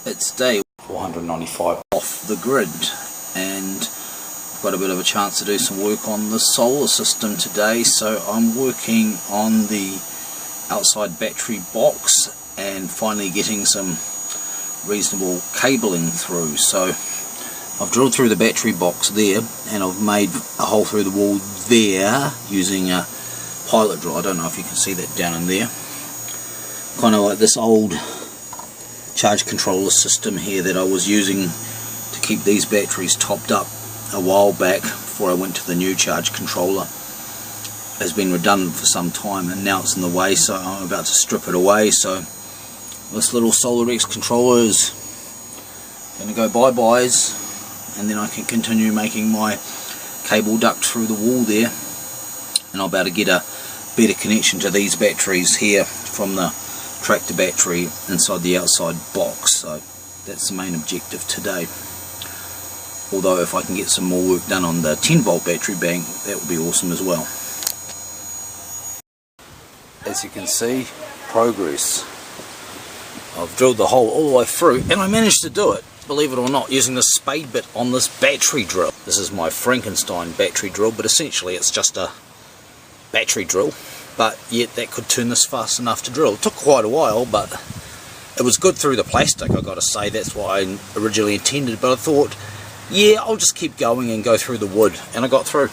It's day 495 off the grid, and I've got a bit of a chance to do some work on the solar system today. So I'm working on the outside battery box and finally getting some reasonable cabling through. So I've drilled through the battery box there, and I've made a hole through the wall there using a pilot drill. I don't know if you can see that down in there. Kind of like this old charge controller system here that I was using to keep these batteries topped up a while back before I went to the new charge controller. Has been redundant for some time, and now it's in the way, so I'm about to strip it away. So this little SolarX controller is going to go bye-byes, and then I can continue making my cable duct through the wall there, and I'll be able to get a better connection to these batteries here from the tractor battery inside the outside box. So that's the main objective today. Although if I can get some more work done on the 10 volt battery bank, that would be awesome as well. As you can see, progress. I've drilled the hole all the way through, and I managed to do it, believe it or not, using the spade bit on this battery drill. This is my Frankenstein battery drill, but essentially it's just a battery drill, but yet that could turn this fast enough to drill. It took quite a while, but it was good through the plastic, I've got to say. That's what I originally intended, but I thought, yeah, I'll just keep going and go through the wood, and I got through.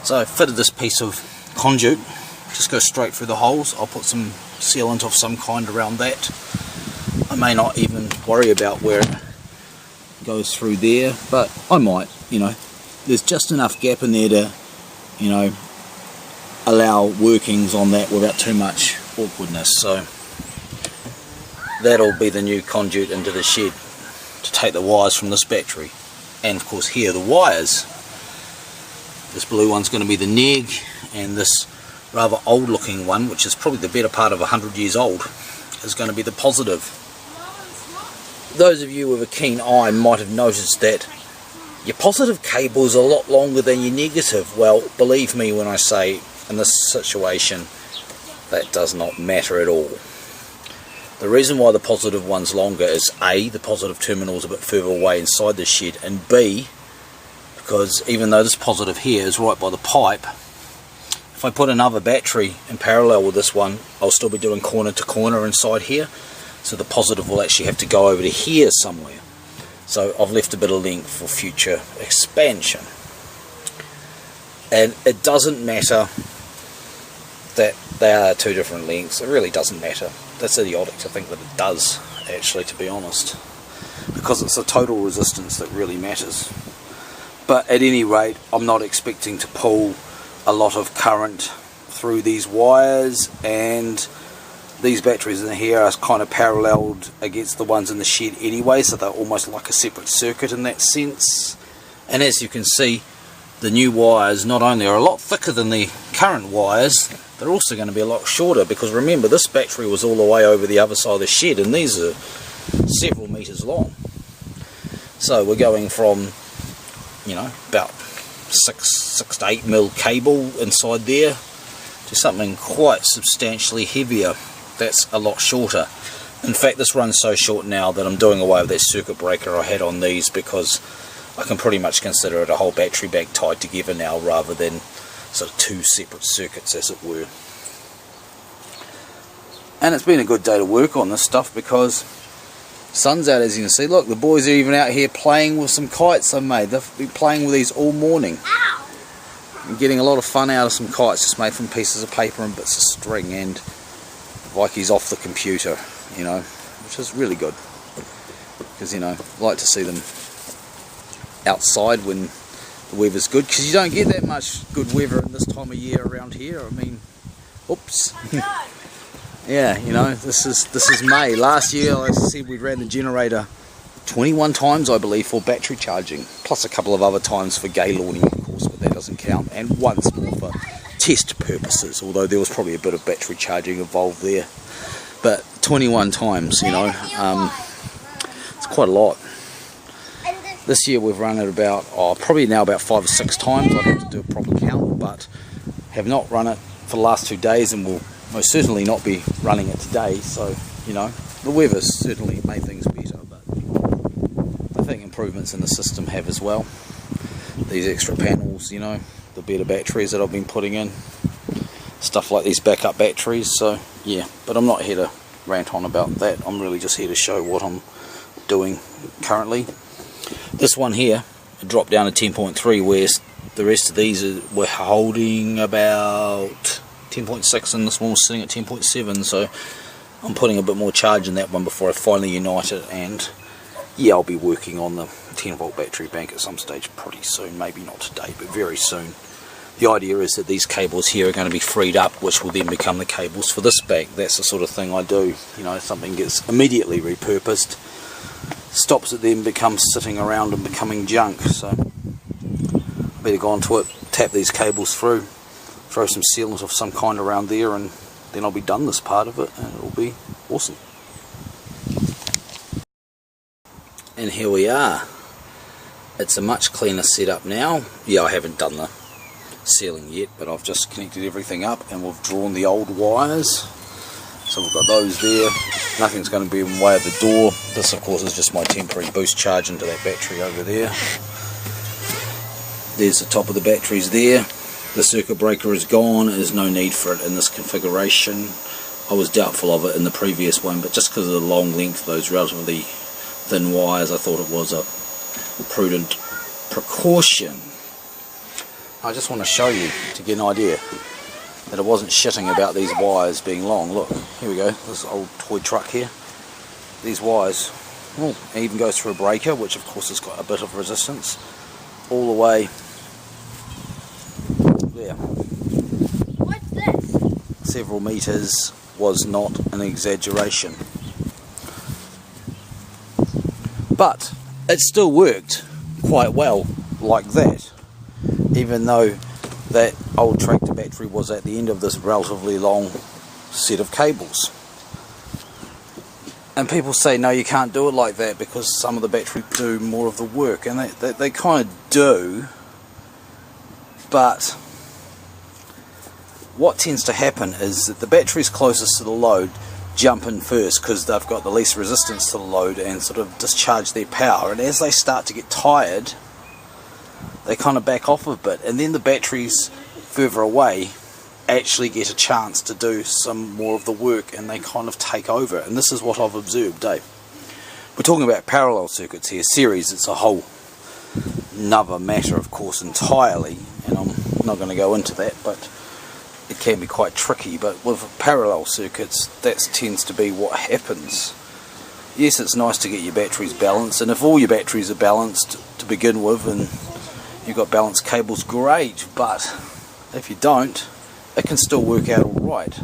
So I fitted this piece of conduit, just go straight through the holes. I'll put some sealant of some kind around that. I may not even worry about where it goes through there, but I might, you know. There's just enough gap in there to, you know, allow workings on that without too much awkwardness. So that'll be the new conduit into the shed to take the wires from this battery. And of course here, the wires. This blue one's going to be the neg, and this rather old looking one, which is probably the better part of 100 years old, is going to be the positive. Those of you with a keen eye might have noticed that your positive cable is a lot longer than your negative. Well, believe me when I say, in this situation, that does not matter at all. The reason why the positive one's longer is A, the positive terminal is a bit further away inside the shed, and B, because even though this positive here is right by the pipe, if I put another battery in parallel with this one, I'll still be doing corner to corner inside here, so the positive will actually have to go over to here somewhere. So I've left a bit of length for future expansion. And it doesn't matter that they are two different lengths. It really doesn't matter. That's idiotic to think that it does, actually, to be honest, because it's the total resistance that really matters. But at any rate, I'm not expecting to pull a lot of current through these wires, and these batteries in here are kind of paralleled against the ones in the shed anyway, so they're almost like a separate circuit in that sense. And as you can see, the new wires not only are a lot thicker than the current wires, they're also going to be a lot shorter, because remember, this battery was all the way over the other side of the shed, and these are several meters long. So we're going from, you know, about 6 to 8 mil cable inside there to something quite substantially heavier. That's a lot shorter. In fact, this runs so short now that I'm doing away with that circuit breaker I had on these, because I can pretty much consider it a whole battery bank tied together now, rather than sort of two separate circuits, as it were. And it's been a good day to work on this stuff, because sun's out, as you can see. Look, the boys are even out here playing with some kites I made. They've been playing with these all morning. I'm getting a lot of fun out of some kites just made from pieces of paper and bits of string, and Vikey's off the computer, you know, which is really good, because, you know, I like to see them outside when the weather's good, because you don't get that much good weather in this time of year around here. I mean, oops. Yeah, you know, this is May. Last year, like I said, we ran the generator 21 times, I believe, for battery charging, plus a couple of other times for gaylording, of course, but that doesn't count, and once more for test purposes, although there was probably a bit of battery charging involved there. But 21 times, you know, it's quite a lot. This year we've run it about, probably now about 5 or 6 times. I'd have to do a proper count, but have not run it for the last 2 days, and will most certainly not be running it today. So you know, the weather's certainly made things better, but I think improvements in the system have as well. These extra panels, you know, the better batteries that I've been putting in, stuff like these backup batteries. So yeah, but I'm not here to rant on about that. I'm really just here to show what I'm doing currently. This one here dropped down to 10.3, whereas the rest of these were holding about 10.6 and this one was sitting at 10.7, so I'm putting a bit more charge in that one before I finally unite it. And yeah, I'll be working on the 10 volt battery bank at some stage pretty soon, maybe not today but very soon. The idea is that these cables here are going to be freed up, which will then become the cables for this bank. That's the sort of thing I do, you know, something gets immediately repurposed, stops it then becomes sitting around and becoming junk. So I better go onto it, tap these cables through, throw some sealant of some kind around there, and then I'll be done this part of it and it'll be awesome. And here we are. It's a much cleaner setup now. Yeah, I haven't done the sealing yet, but I've just connected everything up and we've drawn the old wires. So we've got those there. Nothing's going to be in the way of the door. This of course is just my temporary boost charge into that battery over there. There's the top of the batteries there. The circuit breaker is gone. There's no need for it in this configuration. I was doubtful of it in the previous one, but just because of the long length of those relatively thin wires, I thought it was a prudent precaution. I just want to show you to get an idea that I wasn't shitting about these wires being long. Look, here we go, this old toy truck here. These wires, oh, it even goes through a breaker, which of course has got a bit of resistance, all the way there. What's this? Several meters was not an exaggeration. But it still worked quite well like that, even though that old tractor battery was at the end of this relatively long set of cables. And people say no, you can't do it like that because some of the batteries do more of the work, and they kind of do, but what tends to happen is that the batteries closest to the load jump in first because they've got the least resistance to the load and sort of discharge their power, and as they start to get tired they kind of back off a bit, and then the batteries further away actually get a chance to do some more of the work and they kind of take over. And this is what I've observed, Dave. We're talking about parallel circuits here. Series, it's a whole another matter of course entirely, and I'm not going to go into that, but it can be quite tricky. But with parallel circuits, that tends to be what happens. Yes, it's nice to get your batteries balanced, and if all your batteries are balanced to begin with and you've got balanced cables, great, but if you don't, it can still work out alright.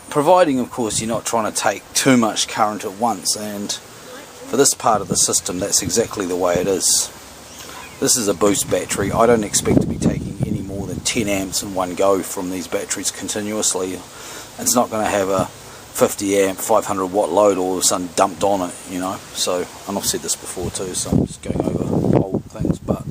Providing of course you're not trying to take too much current at once, and for this part of the system that's exactly the way it is. This is a boost battery. I don't expect to be taking any more than 10 amps in one go from these batteries continuously. It's not going to have a 50 amp 500 watt load all of a sudden dumped on it, you know. So, and I've said this before too, so I'm just going over old things, but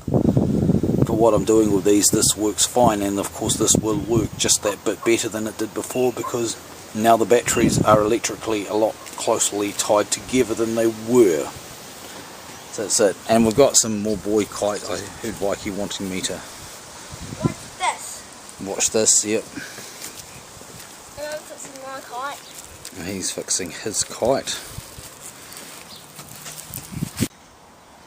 for what I'm doing with these, this works fine, and of course this will work just that bit better than it did before because now the batteries are electrically a lot closely tied together than they were. So that's it. And we've got some more boy kite. I heard Vikey wanting me to What's this? watch this. Yep. I'm fixing my kite. And he's fixing his kite.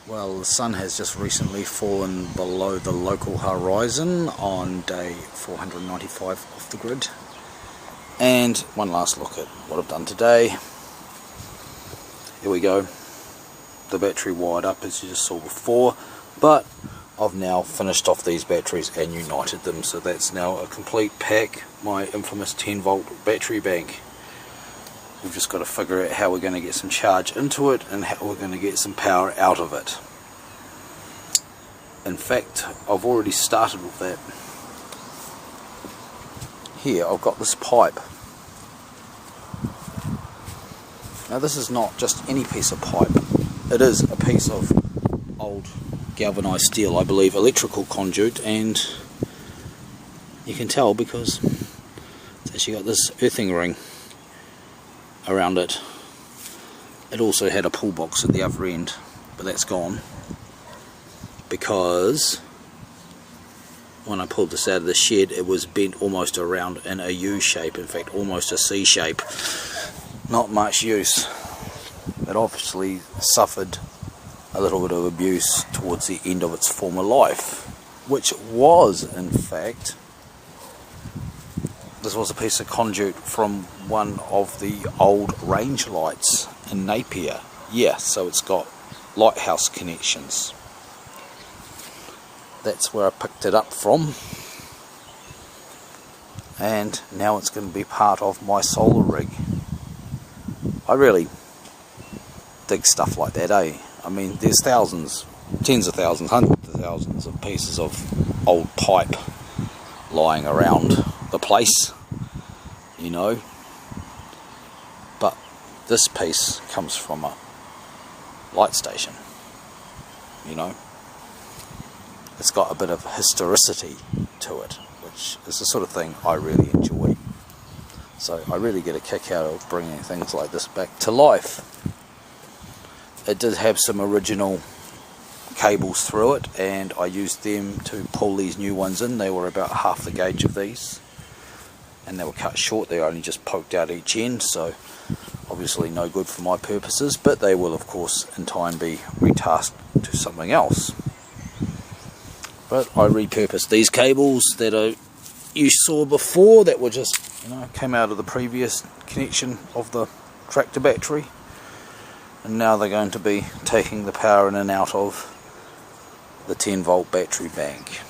Well, the sun has just recently fallen below the local horizon on day 495 off the grid. And one last look at what I've done today. Here we go. The battery wired up as you just saw before, but I've now finished off these batteries and united them, so that's now a complete pack, my infamous 10 volt battery bank. We've just got to figure out how we're going to get some charge into it and how we're going to get some power out of it. In fact, I've already started with that. Here I've got this pipe. Now this is not just any piece of pipe. It is a piece of old galvanized steel, I believe, electrical conduit, and you can tell because it's actually got this earthing ring around it. It also had a pull box at the other end, but that's gone because when I pulled this out of the shed, it was bent almost around in a U shape, in fact almost a C shape. Not much use. It obviously suffered a little bit of abuse towards the end of its former life, which was, in fact, this was a piece of conduit from one of the old range lights in Napier. Yeah, so it's got lighthouse connections. That's where I picked it up from, and now it's going to be part of my solar rig. I really dig stuff like that, eh? I mean, there's thousands, tens of thousands, hundreds of thousands of pieces of old pipe lying around the place, you know, but this piece comes from a light station, you know. It's got a bit of historicity to it, which is the sort of thing I really enjoy. So I really get a kick out of bringing things like this back to life. It did have some original cables through it, and I used them to pull these new ones in. They were about half the gauge of these, and they were cut short. They only just poked out each end, so obviously no good for my purposes, but they will of course in time be retasked to something else. But I repurposed these cables that you saw before, that were just, you know, came out of the previous connection of the tractor battery, and now they're going to be taking the power in and out of the 10 volt battery bank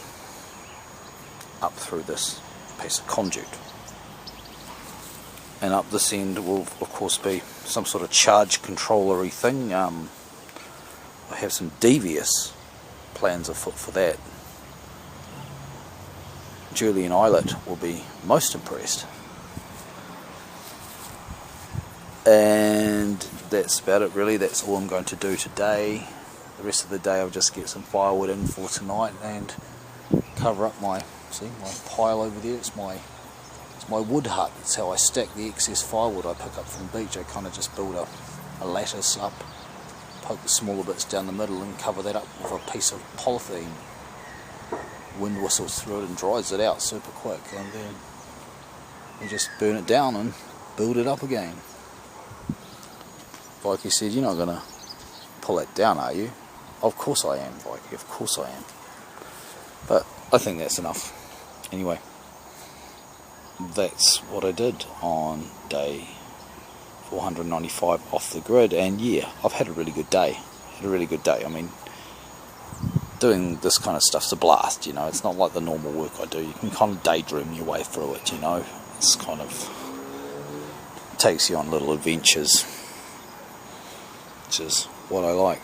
up through this piece of conduit. And up this end will of course be some sort of charge controller-y thing. I have some devious plans afoot for that. Julian Eilert will be most impressed. And that's about it really. That's all I'm going to do today. The rest of the day I'll just get some firewood in for tonight and cover up my pile over there. It's my wood hut. It's how I stack the excess firewood I pick up from the beach. I kind of just build a lattice up, poke the smaller bits down the middle and cover that up with a piece of polythene. Wind whistles through it and dries it out super quick, and then you just burn it down and build it up again. Vikey said, "You're not going to pull that down, are you?" Of course I am, Vikey, of course I am. But I think that's enough. Anyway, that's what I did on day 495 off the grid, and yeah, I've had a really good day. I mean, doing this kind of stuff's a blast, you know. It's not like the normal work I do. You can kind of daydream your way through it, you know. It's kind of takes you on little adventures, which is what I like.